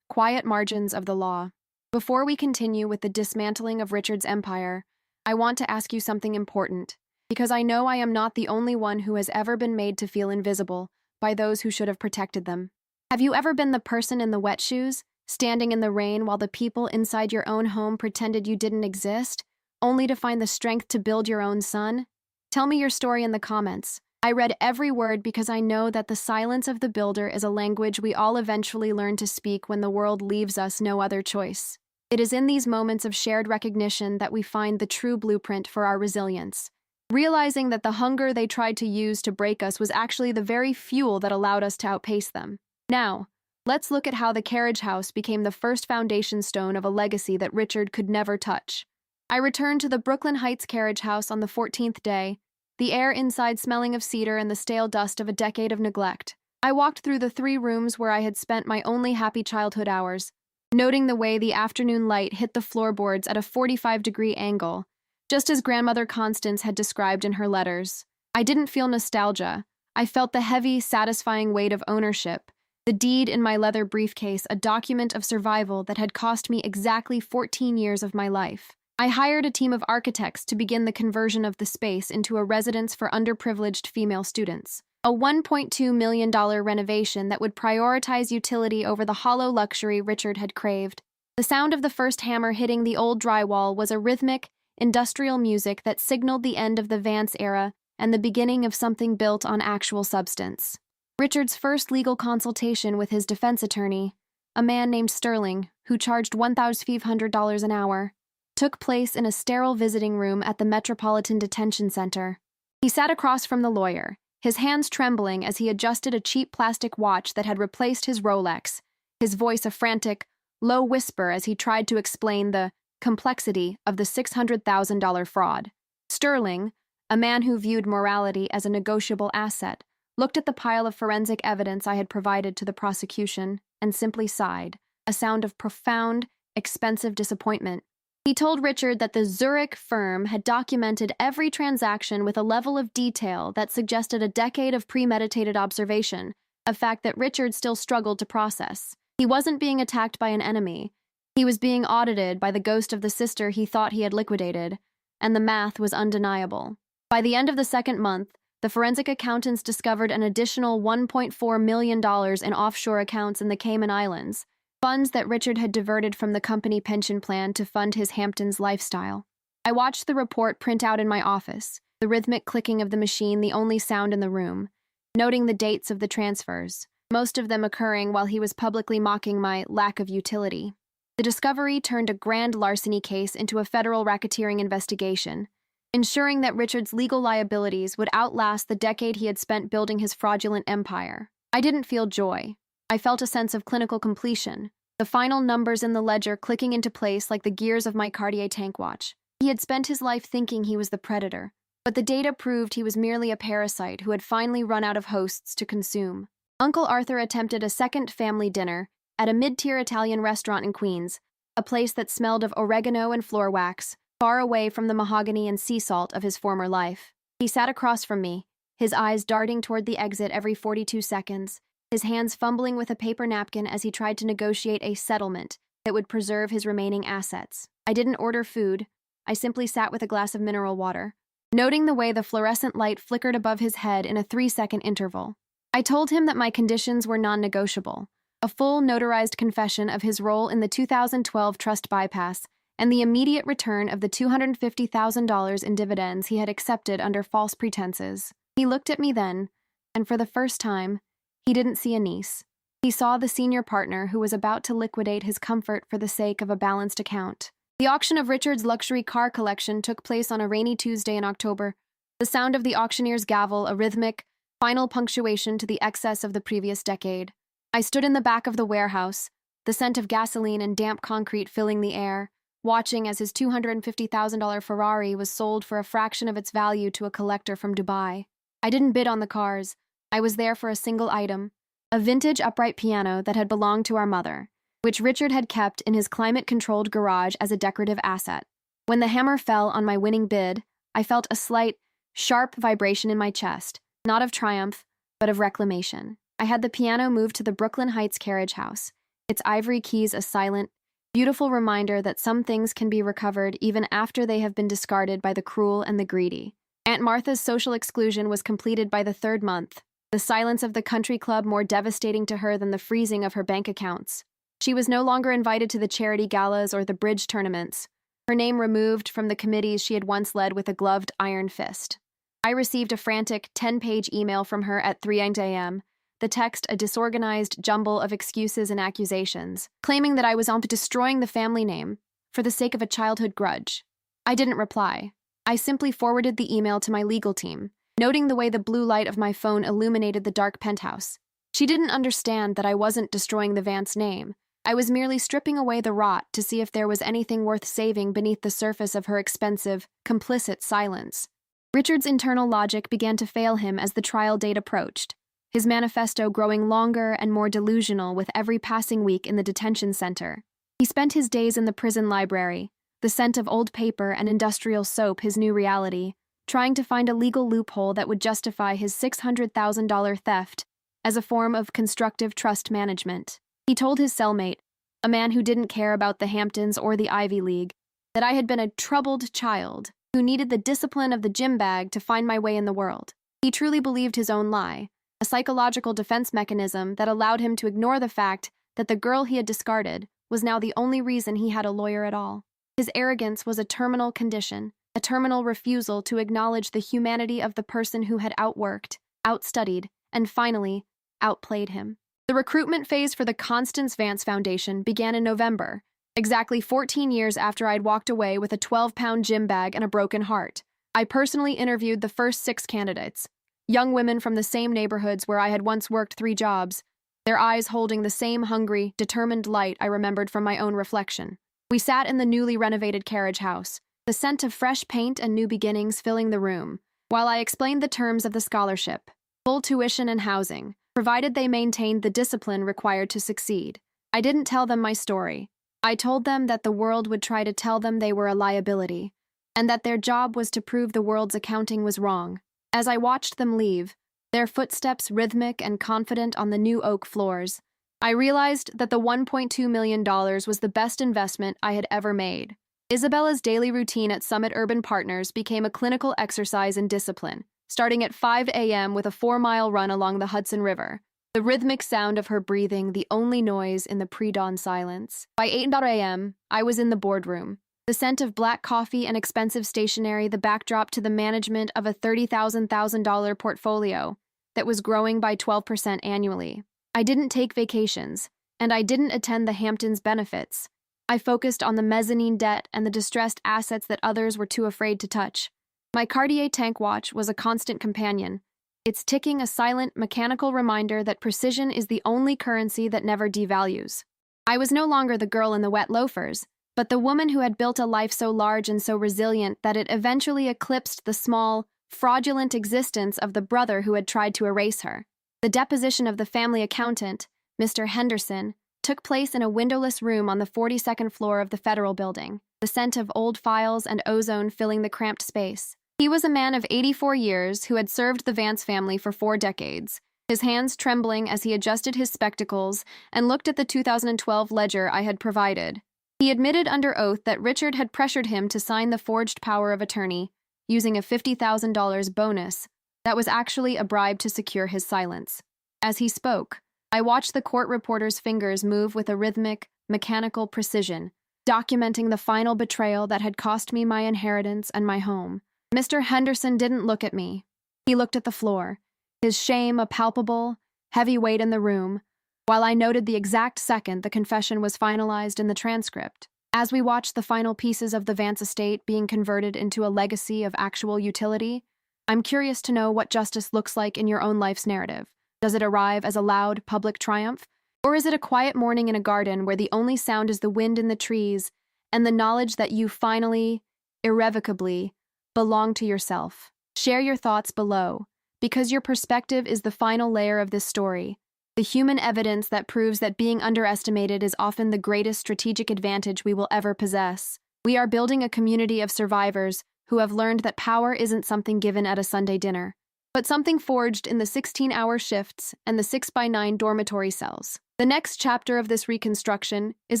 quiet margins of the law. Before we continue with the dismantling of Richard's empire, I want to ask you something important, because I know I am not the only one who has ever been made to feel invisible by those who should have protected them. Have you ever been the person in the wet shoes, standing in the rain while the people inside your own home pretended you didn't exist, only to find the strength to build your own sun? Tell me your story in the comments. I read every word because I know that the silence of the builder is a language we all eventually learn to speak when the world leaves us no other choice. It is in these moments of shared recognition that we find the true blueprint for our resilience, realizing that the hunger they tried to use to break us was actually the very fuel that allowed us to outpace them. Now, let's look at how the carriage house became the first foundation stone of a legacy that Richard could never touch. I returned to the Brooklyn Heights carriage house on the 14th day, the air inside smelling of cedar and the stale dust of a decade of neglect. I walked through the 3 rooms where I had spent my only happy childhood hours, noting the way the afternoon light hit the floorboards at a 45-degree angle, just as Grandmother Constance had described in her letters. I didn't feel nostalgia. I felt the heavy, satisfying weight of ownership, the deed in my leather briefcase, a document of survival that had cost me exactly 14 years of my life. I hired a team of architects to begin the conversion of the space into a residence for underprivileged female students. A $1.2 million renovation that would prioritize utility over the hollow luxury Richard had craved. The sound of the first hammer hitting the old drywall was a rhythmic, industrial music that signaled the end of the Vance era and the beginning of something built on actual substance. Richard's first legal consultation with his defense attorney, a man named Sterling, who charged $1,500 an hour, took place in a sterile visiting room at the Metropolitan Detention Center. He sat across from the lawyer, his hands trembling as he adjusted a cheap plastic watch that had replaced his Rolex, his voice a frantic, low whisper as he tried to explain the complexity of the $600,000 fraud. Sterling, a man who viewed morality as a negotiable asset, looked at the pile of forensic evidence I had provided to the prosecution and simply sighed, a sound of profound, expensive disappointment. He told Richard that the Zurich firm had documented every transaction with a level of detail that suggested a decade of premeditated observation, a fact that Richard still struggled to process. He wasn't being attacked by an enemy. He was being audited by the ghost of the sister he thought he had liquidated, and the math was undeniable. By the end of the 2nd month, the forensic accountants discovered an additional $1.4 million in offshore accounts in the Cayman Islands, funds that Richard had diverted from the company pension plan to fund his Hamptons lifestyle. I watched the report print out in my office, the rhythmic clicking of the machine the only sound in the room, noting the dates of the transfers, most of them occurring while he was publicly mocking my lack of utility. The discovery turned a grand larceny case into a federal racketeering investigation, ensuring that Richard's legal liabilities would outlast the decade he had spent building his fraudulent empire. I didn't feel joy. I felt a sense of clinical completion, the final numbers in the ledger clicking into place like the gears of my Cartier tank watch. He had spent his life thinking he was the predator, but the data proved he was merely a parasite who had finally run out of hosts to consume. Uncle Arthur attempted a second family dinner at a mid-tier Italian restaurant in Queens, a place that smelled of oregano and floor wax, far away from the mahogany and sea salt of his former life. He sat across from me, his eyes darting toward the exit every 42 seconds, his hands fumbling with a paper napkin as he tried to negotiate a settlement that would preserve his remaining assets. I didn't order food. I simply sat with a glass of mineral water, noting the way the fluorescent light flickered above his head in a 3-second interval. I told him that my conditions were non-negotiable, a full notarized confession of his role in the 2012 trust bypass and the immediate return of the $250,000 in dividends he had accepted under false pretenses. He looked at me then, and for the first time, he didn't see a niece. He saw the senior partner who was about to liquidate his comfort for the sake of a balanced account. The auction of Richard's luxury car collection took place on a rainy Tuesday in October. The sound of the auctioneer's gavel, a rhythmic, final punctuation to the excess of the previous decade. I stood in the back of the warehouse, the scent of gasoline and damp concrete filling the air, watching as his $250,000 Ferrari was sold for a fraction of its value to a collector from Dubai. I didn't bid on the cars. I was there for a single item, a vintage upright piano that had belonged to our mother, which Richard had kept in his climate-controlled garage as a decorative asset. When the hammer fell on my winning bid, I felt a slight, sharp vibration in my chest, not of triumph, but of reclamation. I had the piano moved to the Brooklyn Heights carriage house, its ivory keys a silent, beautiful reminder that some things can be recovered even after they have been discarded by the cruel and the greedy. Aunt Martha's social exclusion was completed by the third month, the silence of the country club more devastating to her than the freezing of her bank accounts. She was no longer invited to the charity galas or the bridge tournaments, her name removed from the committees she had once led with a gloved iron fist. I received a frantic 10-page email from her at 3 a.m., the text a disorganized jumble of excuses and accusations, claiming that I was on to destroying the family name for the sake of a childhood grudge. I didn't reply. I simply forwarded the email to my legal team, noting the way the blue light of my phone illuminated the dark penthouse. She didn't understand that I wasn't destroying the Vance name. I was merely stripping away the rot to see if there was anything worth saving beneath the surface of her expensive, complicit silence. Richard's internal logic began to fail him as the trial date approached, his manifesto growing longer and more delusional with every passing week in the detention center. He spent his days in the prison library, the scent of old paper and industrial soap his new reality, trying to find a legal loophole that would justify his $600,000 theft as a form of constructive trust management. He told his cellmate, a man who didn't care about the Hamptons or the Ivy League, that I had been a troubled child who needed the discipline of the gym bag to find my way in the world. He truly believed his own lie, a psychological defense mechanism that allowed him to ignore the fact that the girl he had discarded was now the only reason he had a lawyer at all. His arrogance was a terminal condition, a terminal refusal to acknowledge the humanity of the person who had outworked, outstudied, and finally, outplayed him. The recruitment phase for the Constance Vance Foundation began in November, exactly 14 years after I'd walked away with a 12-pound gym bag and a broken heart. I personally interviewed the first 6 candidates, young women from the same neighborhoods where I had once worked 3 jobs, their eyes holding the same hungry, determined light I remembered from my own reflection. We sat in the newly renovated carriage house, the scent of fresh paint and new beginnings filling the room, while I explained the terms of the scholarship, full tuition and housing, provided they maintained the discipline required to succeed. I didn't tell them my story. I told them that the world would try to tell them they were a liability, and that their job was to prove the world's accounting was wrong. As I watched them leave, their footsteps rhythmic and confident on the new oak floors, I realized that the $1.2 million was the best investment I had ever made. Isabella's daily routine at Summit Urban Partners became a clinical exercise in discipline, starting at 5 a.m. with a 4-mile run along the Hudson River, the rhythmic sound of her breathing the only noise in the pre-dawn silence. By 8 a.m., I was in the boardroom, the scent of black coffee and expensive stationery the backdrop to the management of a $30,000 portfolio that was growing by 12% annually. I didn't take vacations, and I didn't attend the Hamptons benefits. I focused on the mezzanine debt and the distressed assets that others were too afraid to touch. My Cartier tank watch was a constant companion, its ticking a silent, mechanical reminder that precision is the only currency that never devalues. I was no longer the girl in the wet loafers, but the woman who had built a life so large and so resilient that it eventually eclipsed the small, fraudulent existence of the brother who had tried to erase her. The deposition of the family accountant, Mr. Henderson, took place in a windowless room on the 42nd floor of the Federal Building, the scent of old files and ozone filling the cramped space. He was a man of 84 years who had served the Vance family for 4 decades, his hands trembling as he adjusted his spectacles and looked at the 2012 ledger I had provided. He admitted under oath that Richard had pressured him to sign the forged power of attorney, using a $50,000 bonus that was actually a bribe to secure his silence. As he spoke, I watched the court reporter's fingers move with a rhythmic, mechanical precision, documenting the final betrayal that had cost me my inheritance and my home. Mr. Henderson didn't look at me. He looked at the floor, his shame a palpable, heavy weight in the room, while I noted the exact second the confession was finalized in the transcript. As we watched the final pieces of the Vance estate being converted into a legacy of actual utility, I'm curious to know what justice looks like in your own life's narrative. Does it arrive as a loud, public triumph? Or is it a quiet morning in a garden where the only sound is the wind in the trees and the knowledge that you finally, irrevocably, belong to yourself? Share your thoughts below, because your perspective is the final layer of this story, the human evidence that proves that being underestimated is often the greatest strategic advantage we will ever possess. We are building a community of survivors who have learned that power isn't something given at a Sunday dinner, but something forged in the 16-hour shifts and the 6x9 dormitory cells. The next chapter of this reconstruction is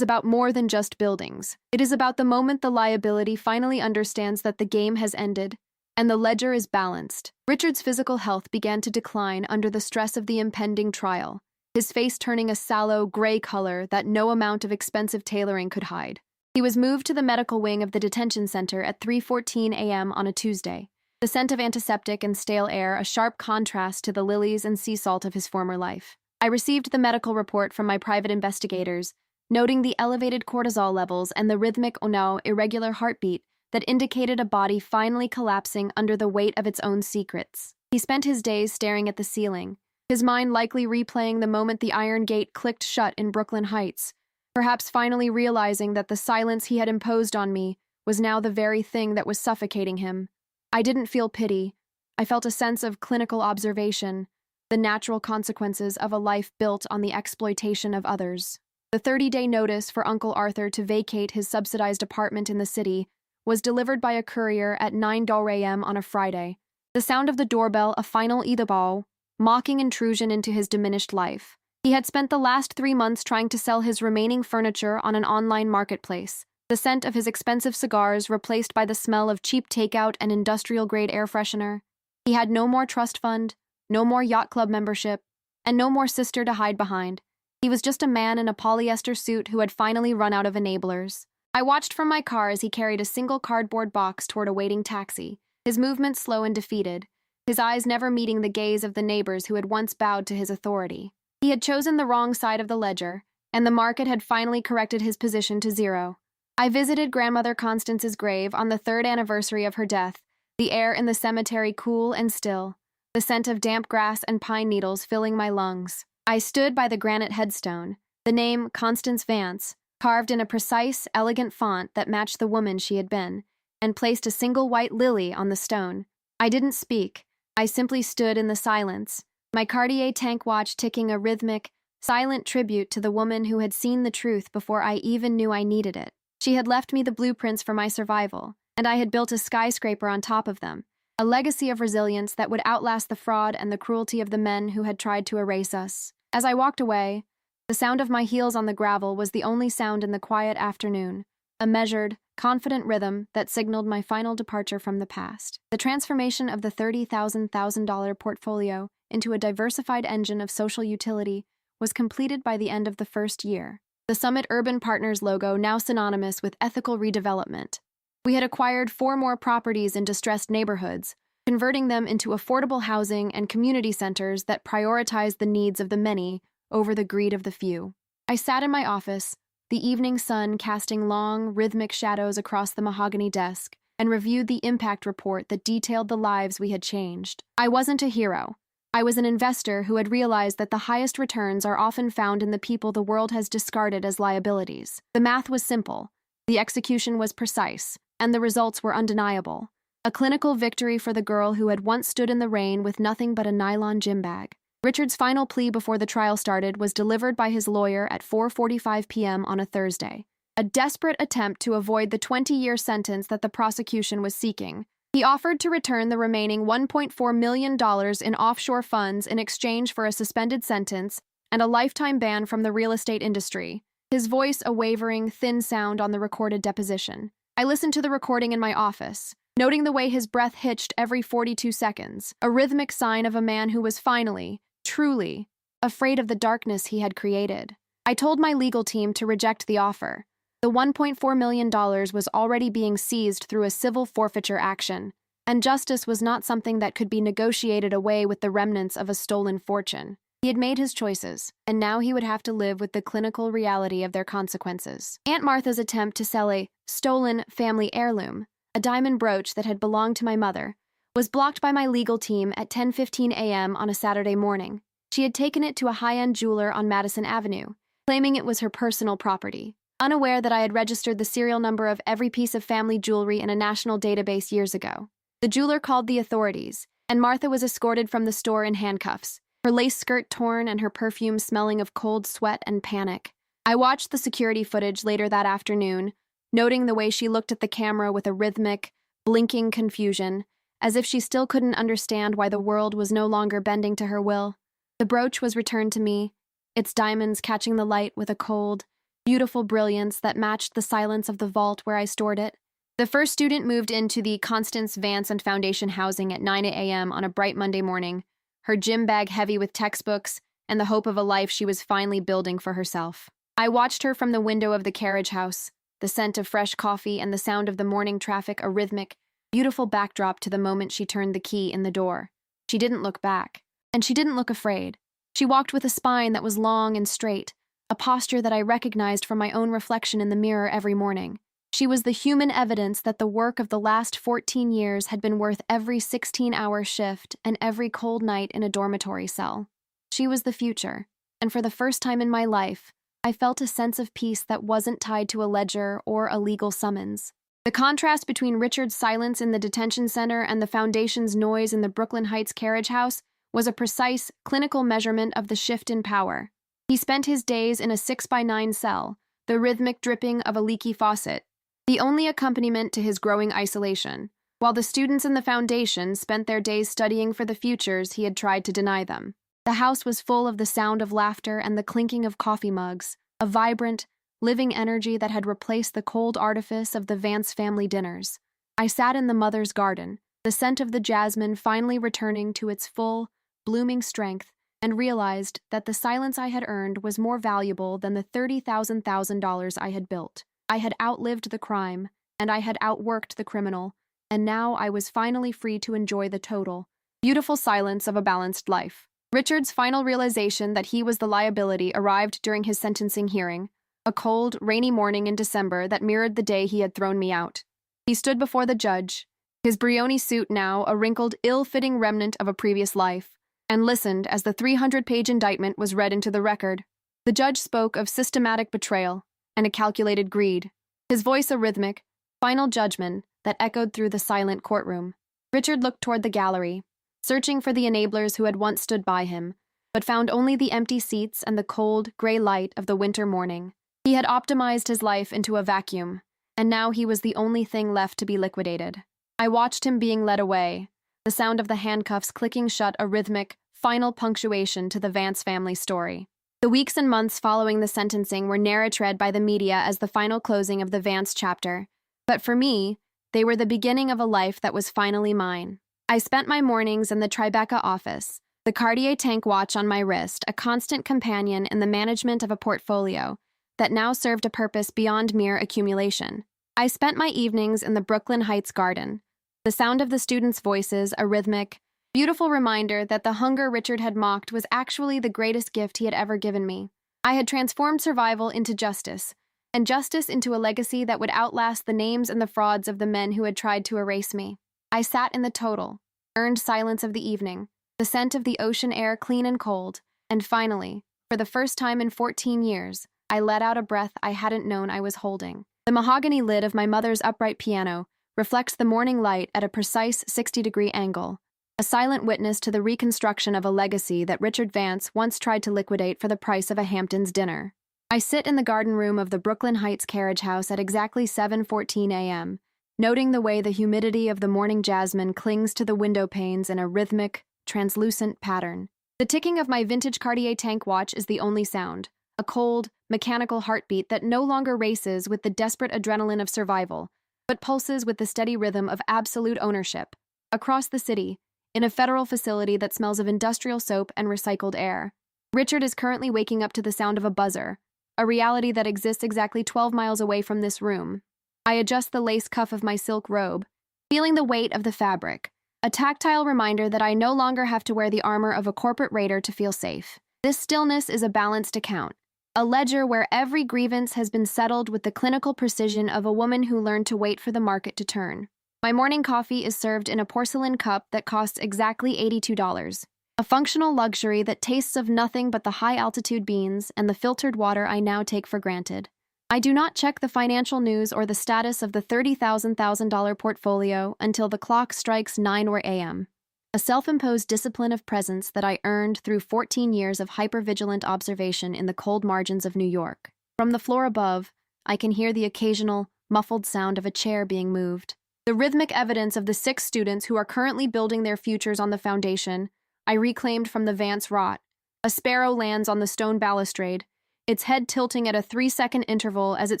about more than just buildings. It is about the moment the liability finally understands that the game has ended and the ledger is balanced. Richard's physical health began to decline under the stress of the impending trial, his face turning a sallow, gray color that no amount of expensive tailoring could hide. He was moved to the medical wing of the detention center at 3:14 a.m. on a Tuesday, the scent of antiseptic and stale air a sharp contrast to the lilies and sea salt of his former life. I received the medical report from my private investigators, noting the elevated cortisol levels and the rhythmic, irregular heartbeat that indicated a body finally collapsing under the weight of its own secrets. He spent his days staring at the ceiling, his mind likely replaying the moment the iron gate clicked shut in Brooklyn Heights, perhaps finally realizing that the silence he had imposed on me was now the very thing that was suffocating him. I didn't feel pity. I felt a sense of clinical observation, the natural consequences of a life built on the exploitation of others. The 30-day notice for Uncle Arthur to vacate his subsidized apartment in the city was delivered by a courier at 9 a.m. on a Friday. The sound of the doorbell a final idabal, mocking intrusion into his diminished life. He had spent the last 3 months trying to sell his remaining furniture on an online marketplace, the scent of his expensive cigars replaced by the smell of cheap takeout and industrial-grade air freshener. He had no more trust fund, no more yacht club membership, and no more sister to hide behind. He was just a man in a polyester suit who had finally run out of enablers. I watched from my car as he carried a single cardboard box toward a waiting taxi, his movements slow and defeated, his eyes never meeting the gaze of the neighbors who had once bowed to his authority. He had chosen the wrong side of the ledger, and the market had finally corrected his position to zero. I visited Grandmother Constance's grave on the 3rd anniversary of her death, the air in the cemetery cool and still, the scent of damp grass and pine needles filling my lungs. I stood by the granite headstone, the name Constance Vance, carved in a precise, elegant font that matched the woman she had been, and placed a single white lily on the stone. I didn't speak. I simply stood in the silence, my Cartier tank watch ticking a rhythmic, silent tribute to the woman who had seen the truth before I even knew I needed it. She had left me the blueprints for my survival, and I had built a skyscraper on top of them, a legacy of resilience that would outlast the fraud and the cruelty of the men who had tried to erase us. As I walked away, the sound of my heels on the gravel was the only sound in the quiet afternoon, a measured, confident rhythm that signaled my final departure from the past. The transformation of the $30,000 portfolio into a diversified engine of social utility was completed by the end of the first year. The Summit Urban Partners logo now synonymous with ethical redevelopment. We had acquired 4 more properties in distressed neighborhoods, converting them into affordable housing and community centers that prioritized the needs of the many over the greed of the few. I sat in my office, the evening sun casting long, rhythmic shadows across the mahogany desk, and reviewed the impact report that detailed the lives we had changed. I wasn't a hero. I was an investor who had realized that the highest returns are often found in the people the world has discarded as liabilities. The math was simple, the execution was precise, and the results were undeniable. A clinical victory for the girl who had once stood in the rain with nothing but a nylon gym bag. Richard's final plea before the trial started was delivered by his lawyer at 4:45 p.m. on a Thursday, a desperate attempt to avoid the 20-year sentence that the prosecution was seeking. He offered to return the remaining $1.4 million in offshore funds in exchange for a suspended sentence and a lifetime ban from the real estate industry, his voice a wavering, thin sound on the recorded deposition. I listened to the recording in my office, noting the way his breath hitched every 42 seconds, a rhythmic sign of a man who was finally, truly, afraid of the darkness he had created. I told my legal team to reject the offer. The $1.4 million was already being seized through a civil forfeiture action, and justice was not something that could be negotiated away with the remnants of a stolen fortune. He had made his choices, and now he would have to live with the clinical reality of their consequences. Aunt Martha's attempt to sell a stolen family heirloom, a diamond brooch that had belonged to my mother, was blocked by my legal team at 10:15 a.m. on a Saturday morning. She had taken it to a high-end jeweler on Madison Avenue, claiming it was her personal property, unaware that I had registered the serial number of every piece of family jewelry in a national database years ago. The jeweler called the authorities, and Martha was escorted from the store in handcuffs, her lace skirt torn and her perfume smelling of cold sweat and panic. I watched the security footage later that afternoon, noting the way she looked at the camera with a rhythmic, blinking confusion, as if she still couldn't understand why the world was no longer bending to her will. The brooch was returned to me, its diamonds catching the light with a cold, beautiful brilliance that matched the silence of the vault where I stored it. The first student moved into the Constance Vance and Foundation housing at 9 a.m. on a bright Monday morning, her gym bag heavy with textbooks and the hope of a life she was finally building for herself. I watched her from the window of the carriage house, the scent of fresh coffee and the sound of the morning traffic a rhythmic, beautiful backdrop to the moment she turned the key in the door. She didn't look back, and she didn't look afraid. She walked with a spine that was long and straight, a posture that I recognized from my own reflection in the mirror every morning. She was the human evidence that the work of the last 14 years had been worth every 16-hour shift and every cold night in a dormitory cell. She was the future, and for the first time in my life, I felt a sense of peace that wasn't tied to a ledger or a legal summons. The contrast between Richard's silence in the detention center and the Foundation's noise in the Brooklyn Heights carriage house was a precise, clinical measurement of the shift in power. He spent his days in a 6x9 cell, the rhythmic dripping of a leaky faucet, the only accompaniment to his growing isolation, while the students in the Foundation spent their days studying for the futures he had tried to deny them. The house was full of the sound of laughter and the clinking of coffee mugs, a vibrant, living energy that had replaced the cold artifice of the Vance family dinners. I sat in the mother's garden, the scent of the jasmine finally returning to its full, blooming strength, and realized that the silence I had earned was more valuable than the $30,000 I had built. I had outlived the crime, and I had outworked the criminal, and now I was finally free to enjoy the total, beautiful silence of a balanced life. Richard's final realization that he was the liability arrived during his sentencing hearing, a cold, rainy morning in December that mirrored the day he had thrown me out. He stood before the judge, his Brioni suit now a wrinkled, ill-fitting remnant of a previous life, and listened as the 300-page indictment was read into the record. The judge spoke of systematic betrayal and a calculated greed, his voice a rhythmic, final judgment that echoed through the silent courtroom. Richard looked toward the gallery, searching for the enablers who had once stood by him, but found only the empty seats and the cold, gray light of the winter morning. He had optimized his life into a vacuum, and now he was the only thing left to be liquidated. I watched him being led away, the sound of the handcuffs clicking shut a rhythmic, final punctuation to the Vance family story. The weeks and months following the sentencing were narrated by the media as the final closing of the Vance chapter, but for me, they were the beginning of a life that was finally mine. I spent my mornings in the Tribeca office, the Cartier tank watch on my wrist, a constant companion in the management of a portfolio that now served a purpose beyond mere accumulation. I spent my evenings in the Brooklyn Heights garden, the sound of the students' voices a rhythmic, beautiful reminder that the hunger Richard had mocked was actually the greatest gift he had ever given me. I had transformed survival into justice, and justice into a legacy that would outlast the names and the frauds of the men who had tried to erase me. I sat in the total, earned silence of the evening, the scent of the ocean air clean and cold, and finally, for the first time in 14 years, I let out a breath I hadn't known I was holding. The mahogany lid of my mother's upright piano reflects the morning light at a precise 60-degree angle, a silent witness to the reconstruction of a legacy that Richard Vance once tried to liquidate for the price of a Hamptons dinner. I sit in the garden room of the Brooklyn Heights carriage house at exactly 7:14 a.m., noting the way the humidity of the morning jasmine clings to the window panes in a rhythmic, translucent pattern. The ticking of my vintage Cartier tank watch is the only sound, a cold, mechanical heartbeat that no longer races with the desperate adrenaline of survival, but pulses with the steady rhythm of absolute ownership. Across the city, in a federal facility that smells of industrial soap and recycled air, Richard is currently waking up to the sound of a buzzer, a reality that exists exactly 12 miles away from this room. I adjust the lace cuff of my silk robe, feeling the weight of the fabric, a tactile reminder that I no longer have to wear the armor of a corporate raider to feel safe. This stillness is a balanced account, a ledger where every grievance has been settled with the clinical precision of a woman who learned to wait for the market to turn. My morning coffee is served in a porcelain cup that costs exactly $82, a functional luxury that tastes of nothing but the high-altitude beans and the filtered water I now take for granted. I do not check the financial news or the status of the $30,000 portfolio until the clock strikes 9 a.m. A self-imposed discipline of presence that I earned through 14 years of hypervigilant observation in the cold margins of New York. From the floor above, I can hear the occasional, muffled sound of a chair being moved. The rhythmic evidence of the 6 students who are currently building their futures on the foundation, I reclaimed from the Vance rot. A sparrow lands on the stone balustrade, its head tilting at a 3-second interval as it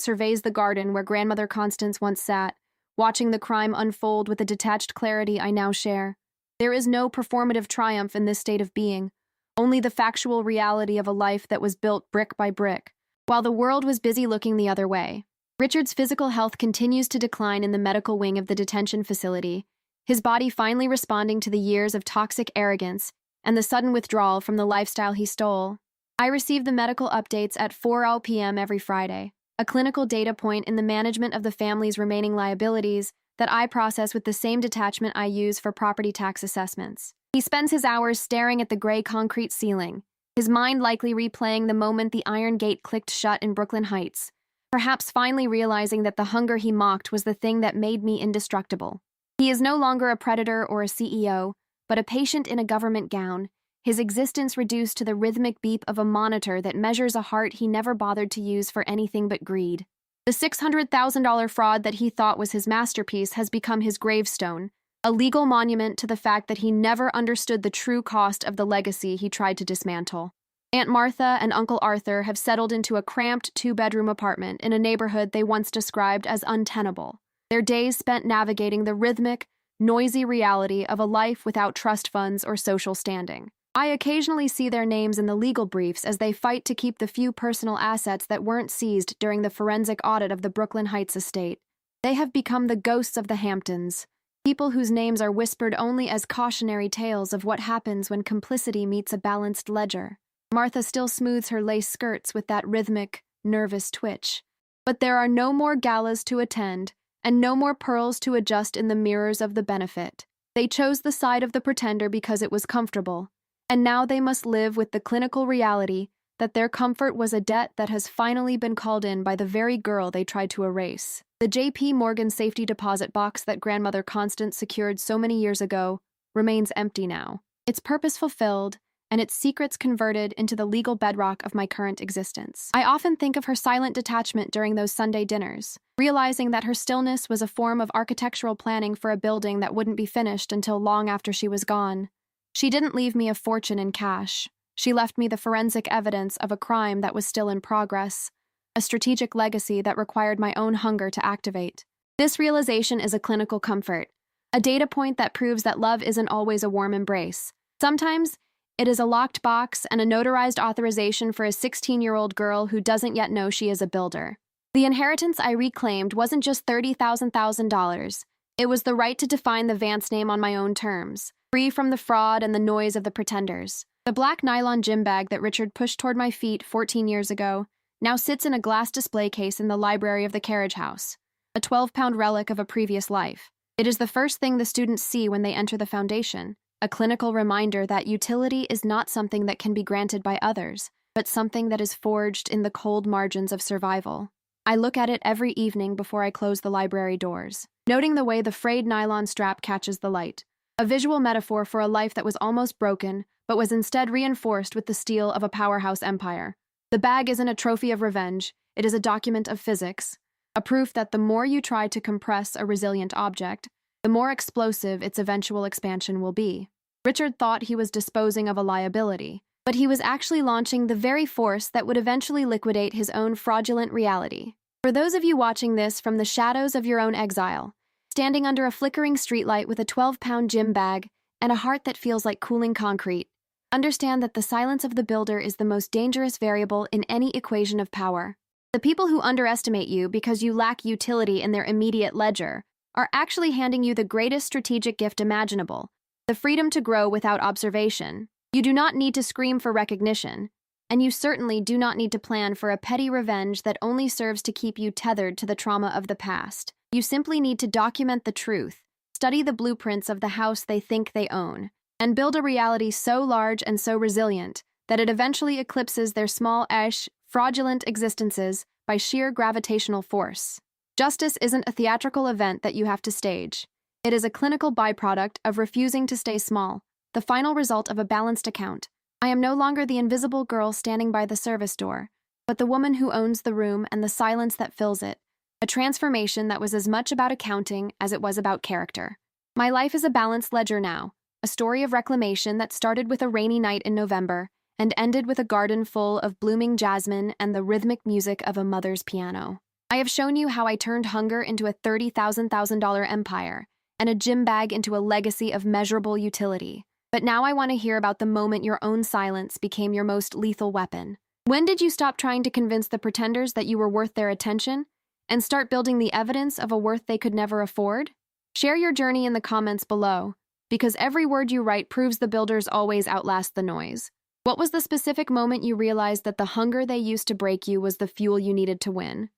surveys the garden where Grandmother Constance once sat, watching the crime unfold with the detached clarity I now share. There is no performative triumph in this state of being, only the factual reality of a life that was built brick by brick, while the world was busy looking the other way. Richard's physical health continues to decline in the medical wing of the detention facility, his body finally responding to the years of toxic arrogance and the sudden withdrawal from the lifestyle he stole. I receive the medical updates at 4 p.m. every Friday, a clinical data point in the management of the family's remaining liabilities that I process with the same detachment I use for property tax assessments. He spends his hours staring at the gray concrete ceiling, his mind likely replaying the moment the iron gate clicked shut in Brooklyn Heights, perhaps finally realizing that the hunger he mocked was the thing that made me indestructible. He is no longer a predator or a CEO, but a patient in a government gown, his existence reduced to the rhythmic beep of a monitor that measures a heart he never bothered to use for anything but greed. The $600,000 fraud that he thought was his masterpiece has become his gravestone, a legal monument to the fact that he never understood the true cost of the legacy he tried to dismantle. Aunt Martha and Uncle Arthur have settled into a cramped 2-bedroom apartment in a neighborhood they once described as untenable, their days spent navigating the rhythmic, noisy reality of a life without trust funds or social standing. I occasionally see their names in the legal briefs as they fight to keep the few personal assets that weren't seized during the forensic audit of the Brooklyn Heights estate. They have become the ghosts of the Hamptons, people whose names are whispered only as cautionary tales of what happens when complicity meets a balanced ledger. Martha still smooths her lace skirts with that rhythmic, nervous twitch. But there are no more galas to attend, and no more pearls to adjust in the mirrors of the benefit. They chose the side of the pretender because it was comfortable, and now they must live with the clinical reality that their comfort was a debt that has finally been called in by the very girl they tried to erase. The J.P. Morgan safety deposit box that Grandmother Constance secured so many years ago remains empty now, its purpose fulfilled, and its secrets converted into the legal bedrock of my current existence. I often think of her silent detachment during those Sunday dinners, realizing that her stillness was a form of architectural planning for a building that wouldn't be finished until long after she was gone. She didn't leave me a fortune in cash. She left me the forensic evidence of a crime that was still in progress, a strategic legacy that required my own hunger to activate. This realization is a clinical comfort, a data point that proves that love isn't always a warm embrace. Sometimes, it is a locked box and a notarized authorization for a 16-year-old girl who doesn't yet know she is a builder. The inheritance I reclaimed wasn't just $30,000. It was the right to define the Vance name on my own terms, free from the fraud and the noise of the pretenders. The black nylon gym bag that Richard pushed toward my feet 14 years ago now sits in a glass display case in the library of the carriage house, a 12-pound relic of a previous life. It is the first thing the students see when they enter the foundation, a clinical reminder that utility is not something that can be granted by others, but something that is forged in the cold margins of survival. I look at it every evening before I close the library doors, noting the way the frayed nylon strap catches the light, a visual metaphor for a life that was almost broken, but was instead reinforced with the steel of a powerhouse empire. The bag isn't a trophy of revenge, it is a document of physics, a proof that the more you try to compress a resilient object, the more explosive its eventual expansion will be. Richard thought he was disposing of a liability, but he was actually launching the very force that would eventually liquidate his own fraudulent reality. For those of you watching this from the shadows of your own exile, standing under a flickering streetlight with a 12-pound gym bag and a heart that feels like cooling concrete, understand that the silence of the builder is the most dangerous variable in any equation of power. The people who underestimate you because you lack utility in their immediate ledger are actually handing you the greatest strategic gift imaginable, the freedom to grow without observation. You do not need to scream for recognition, and you certainly do not need to plan for a petty revenge that only serves to keep you tethered to the trauma of the past. You simply need to document the truth, study the blueprints of the house they think they own, and build a reality so large and so resilient that it eventually eclipses their small-ish, fraudulent existences by sheer gravitational force. Justice isn't a theatrical event that you have to stage. It is a clinical byproduct of refusing to stay small, the final result of a balanced account. I am no longer the invisible girl standing by the service door, but the woman who owns the room and the silence that fills it, a transformation that was as much about accounting as it was about character. My life is a balanced ledger now, a story of reclamation that started with a rainy night in November and ended with a garden full of blooming jasmine and the rhythmic music of a mother's piano. I have shown you how I turned hunger into a $30,000 empire and a gym bag into a legacy of measurable utility. But now I want to hear about the moment your own silence became your most lethal weapon. When did you stop trying to convince the pretenders that you were worth their attention and start building the evidence of a worth they could never afford? Share your journey in the comments below, because every word you write proves the builders always outlast the noise. What was the specific moment you realized that the hunger they used to break you was the fuel you needed to win?